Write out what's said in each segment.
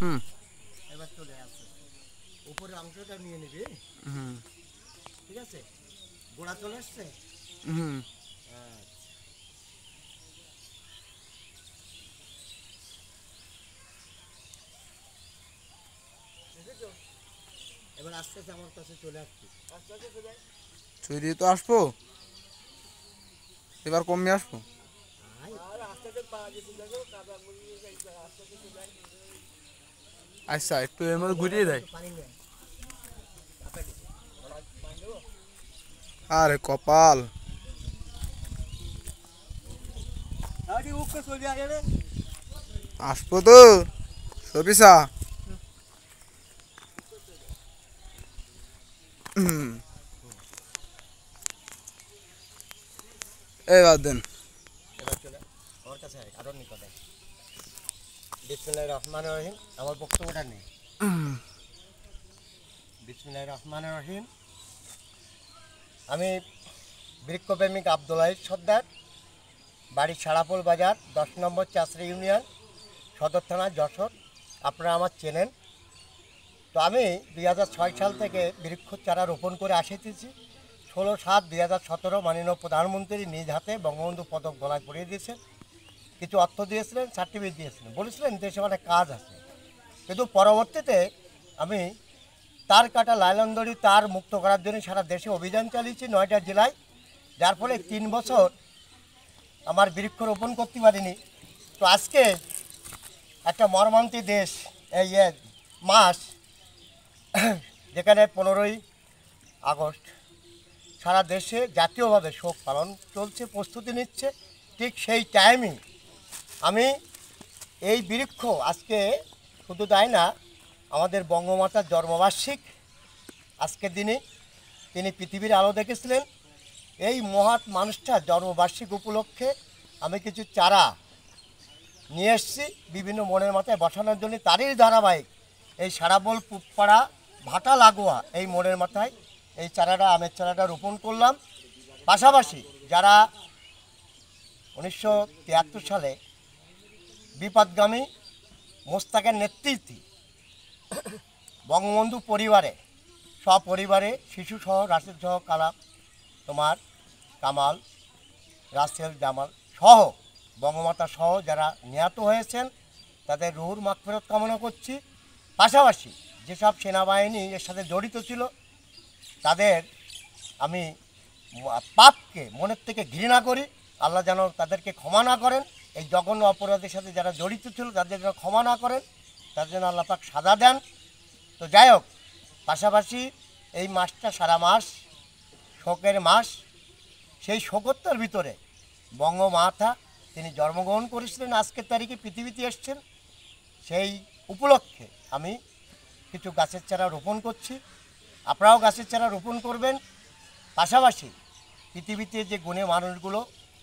হুম। এবার চলে আসছে উপরের অংশটা নিয়ে নিবি। হুম। ঠিক আছে, গোড়া চলে আসছে। হুম। এবার আস্তে আস্তে আমার কাছে চলে আসছি, আস্তে আস্তে চলে আয়। ছুরি দিয়ে তো আসবো, এবার কমে আসবো। আর আস্তে আস্তে পা দিয়ে চলে যাও, কাদা মুড়িয়ে আস্তে আস্তে চলে আয়। আচ্ছা, একটু এর মধ্যে ঘুরিয়ে দেয়। পানি নেই, পানি দেবো। আরে কপাল। আরে উপরে চলে আয় রে। আসবো তো সবিসা। হুম। এবার দেন। এবার চলে আমার কাছে আয়, আরো নিকটে। বিসমিল্লাহির রহমানির রহিম। আমার বক্তব্যটা নেই। বিসমিল্লাহির রহমানির রহিম। আমি বৃক্ষপ্রেমিক আব্দুল হাই সর্দার, বাড়ি সারাপোল বাজার, 10 নম্বর চাষরি ইউনিয়ন, সদর থানা, যশোর। আপনারা আমার চেনেন। তো আমি 2006 সাল থেকে বৃক্ষ চারা রোপণ করে আসিতেছি। 16/7/2017 মাননীয় প্রধানমন্ত্রী নিজ হাতে বঙ্গবন্ধু পদক গলায় পরিয়ে দিয়েছেন। কিছু অর্থ দিয়েছিলেন, সার্টিফিকেট দিয়েছিলেন, বলেছিলেন দেশে অনেক কাজ আছে। কিন্তু পরবর্তীতে আমি তার কাটা লাইলন তার মুক্ত করার জন্য সারা দেশে অভিযান চালিয়েছি 9টা জেলায়। যার ফলে 3 বছর আমার বৃক্ষ রোপণ করতে পারিনি। তো আজকে একটা মর্মান্তিক দেশ, এই মাস, যেখানে 15ই আগস্ট সারা দেশে জাতীয়ভাবে শোক পালন চলছে, প্রস্তুতি নিচ্ছে, ঠিক সেই টাইমই আমি এই বৃক্ষ আজকে শুধু তাই না, আমাদের বঙ্গমাতার জন্মবার্ষিক আজকের দিনে তিনি পৃথিবীর আলো দেখেছিলেন। এই মহৎ মানুষটার জন্মবার্ষিক উপলক্ষে আমি কিছু চারা নিয়ে এসেছি বিভিন্ন মনের মাথায় বসানোর জন্য। তারই ধারাবাহিক এই সারাবল পুটপাড়া ভাটা লাগোয়া এই মোড়ের মাথায় এই চারাটা, আমের চারাটা রোপণ করলাম। পাশাপাশি যারা 1973 সালে বিপদগামী মোস্তাকের নেতৃত্বে বঙ্গবন্ধু পরিবারে সপরিবারে শিশুসহ রাসেল সহ তোমার কামাল, রাসেল, জামাল সহ বঙ্গমাতা সহ যারা নিহত হয়েছেন তাদের রুহুর মাগফিরাত কামনা করছি। পাশাপাশি যেসব সেনাবাহিনী এর সাথে জড়িত ছিল তাদের আমি পাপকে মনের থেকে ঘৃণা করি। আল্লাহ যেন তাদেরকে ক্ষমা না করেন। এই জঘন্য অপরাধের সাথে যারা জড়িত ছিল তাদের যেন ক্ষমা না করেন, তার জন্য আল্লাহ পাক সাজা দেন। তো যাই হোক, পাশাপাশি এই মাসটা সারা মাস শোকের মাস। সেই শোকোত্তর ভিতরে বঙ্গমাতা তিনি জন্মগ্রহণ করেছিলেন, আজকের তারিখে পৃথিবীতে এসছেন। সেই উপলক্ষে আমি কিছু গাছের চারা রোপণ করছি। আপনারাও গাছের চারা রোপণ করবেন। পাশাপাশি পৃথিবীতে যে গুণে মানুষগুলো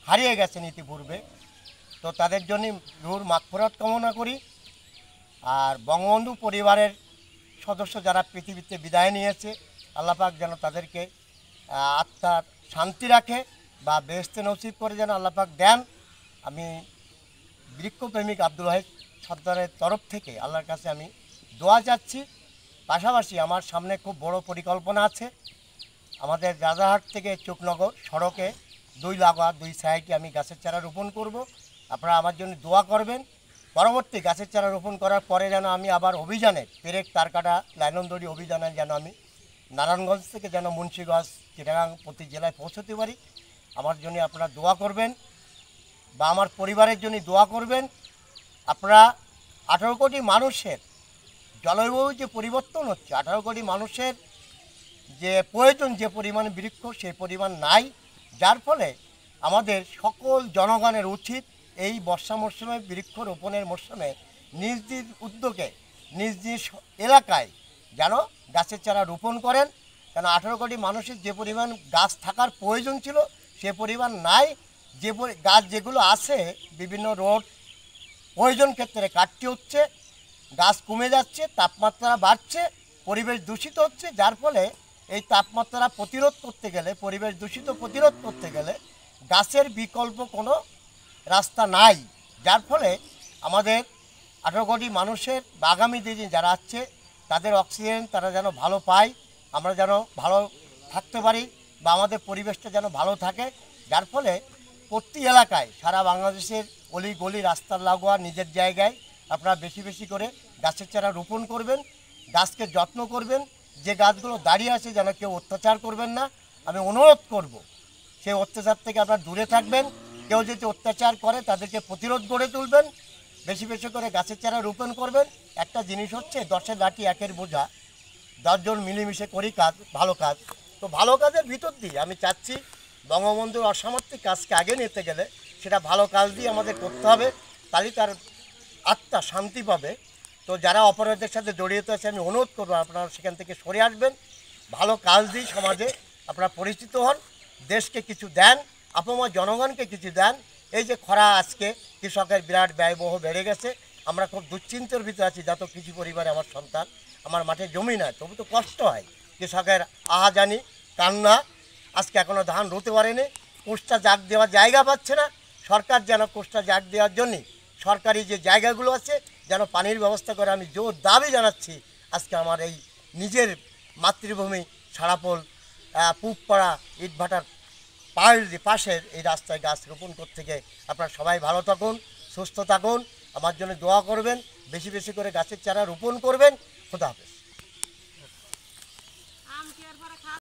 হারিয়ে গেছেন ইতিপূর্বে, তো তাদের জন্য রুহুর মাগফিরাত কামনা করি। আর বঙ্গবন্ধু পরিবারের সদস্য যারা পৃথিবীতে বিদায় নিয়েছে, আল্লাহ পাক যেন তাদেরকে আত্মার শান্তি রাখে বা বেহেশতে নসিব করে যেন আল্লাহ পাক দেন। আমি বৃক্ষপ্রেমিক আব্দুল হাই সর্দারের তরফ থেকে আল্লাহর কাছে আমি দোয়া চাচ্ছি। পাশাপাশি আমার সামনে খুব বড় পরিকল্পনা আছে। আমাদের রাজারহাট থেকে চুকনগর সড়কে 2 লাগোয়া 2 সাইডে আমি গাছের চারা রোপণ করব। আপনারা আমার জন্য দোয়া করবেন। পরবর্তী গাছের চারা রোপণ করার পরে যেন আমি আবার অভিযানে পেরেক তারকাটা লাইনন্দড়ি অভিযানে যেন আমি নারায়ণগঞ্জ থেকে যেন মুন্সিগঞ্জ, চিটাগাং প্রতি জেলায় পৌঁছতে পারি। আমার জন্য আপনারা দোয়া করবেন বা আমার পরিবারের জন্য দোয়া করবেন। আপনারা 18 কোটি মানুষের জলবায়ু যে পরিবর্তন হচ্ছে, 18 কোটি মানুষের যে প্রয়োজন যে পরিমাণ বৃক্ষ সেই পরিমাণ নাই। যার ফলে আমাদের সকল জনগণের উচিত এই বর্ষা মরশুমে বৃক্ষ রোপণের মরশুমে নিজ নিজ উদ্যোগে নিজ নিজ এলাকায় যেন গাছের চারা রোপণ করেন। কেন 18 কোটি মানুষের যে পরিমাণ গাছ থাকার প্রয়োজন ছিল সে পরিমাণ নাই। যে গাছ যেগুলো আছে বিভিন্ন রোড প্রয়োজন ক্ষেত্রে কাটতে হচ্ছে, গাছ কমে যাচ্ছে, তাপমাত্রা বাড়ছে, পরিবেশ দূষিত হচ্ছে। যার ফলে এই তাপমাত্রা প্রতিরোধ করতে গেলে, পরিবেশ দূষিত প্রতিরোধ করতে গেলে গাছের বিকল্প কোনো রাস্তা নাই। যার ফলে আমাদের 18 কোটি মানুষের বা আগামী দিনে যারা আসছে তাদের অক্সিজেন তারা যেন ভালো পায়, আমরা যেন ভালো থাকতে পারি বা আমাদের পরিবেশটা যেন ভালো থাকে, যার ফলে প্রতি এলাকায় সারা বাংলাদেশের অলি গলি রাস্তার লাগোয়া নিজের জায়গায় আপনারা বেশি বেশি করে গাছের চারা রোপণ করবেন, গাছকে যত্ন করবেন। যে গাছগুলো দাঁড়িয়ে আছে যেন কেউ অত্যাচার করবেন না, আমি অনুরোধ করব সেই অত্যাচার থেকে আপনারা দূরে থাকবেন। কেউ যদি অত্যাচার করে তাদেরকে প্রতিরোধ গড়ে তুলবেন, বেশি বেশি করে গাছের চারা রোপণ করবেন। একটা জিনিস হচ্ছে 10-এর লাঠি 1-এর বোঝা, 10 জন মিলেমিশে করি কাজ, ভালো কাজ। তো ভালো কাজের ভিতর দিয়ে আমি চাচ্ছি বঙ্গবন্ধুর অসামর্থিক কাজকে আগে নিতে গেলে সেটা ভালো কাজ দিয়ে আমাদের করতে হবে, তাহলেই তার আত্মা শান্তি পাবে। তো যারা অপরাধের সাথে জড়িত আছে আমি অনুরোধ করবো আপনারা সেখান থেকে সরে আসবেন, ভালো কাজ দিয়ে সমাজে আপনারা পরিচিত হন, দেশকে কিছু দেন, আপামর জনগণকে কিছু দেন। এই যে খরা, আজকে কৃষকের বিরাট ব্যয়বহ বেড়ে গেছে, আমরা খুব দুশ্চিন্তার ভিতরে আছি। যত কৃষি পরিবারে আমার সন্তান, আমার মাঠে জমি নাই, তবু তো কষ্ট হয়। কৃষকের আহাজানি কান্না, আজকে এখনও ধান রুতে পারেনি, কোষ্টা জাগ দেওয়ার জায়গা পাচ্ছে না। সরকার যেন কোষ্টা জাগ দেওয়ার জন্যে সরকারি যে জায়গাগুলো আছে যেন পানির ব্যবস্থা করে। আমি জোর দাবি জানাচ্ছি, আজকে আমার এই নিজের মাতৃভূমি সারাপোল পুবপাড়া ইটভাটার পাশের এই রাস্তায় গাছ রোপণ করতে গিয়ে আপনারা সবাই ভালো থাকুন, সুস্থ থাকুন, আমার জন্য দোয়া করবেন, বেশি বেশি করে গাছের চারা রোপণ করবেন। খোদা হাফেজ।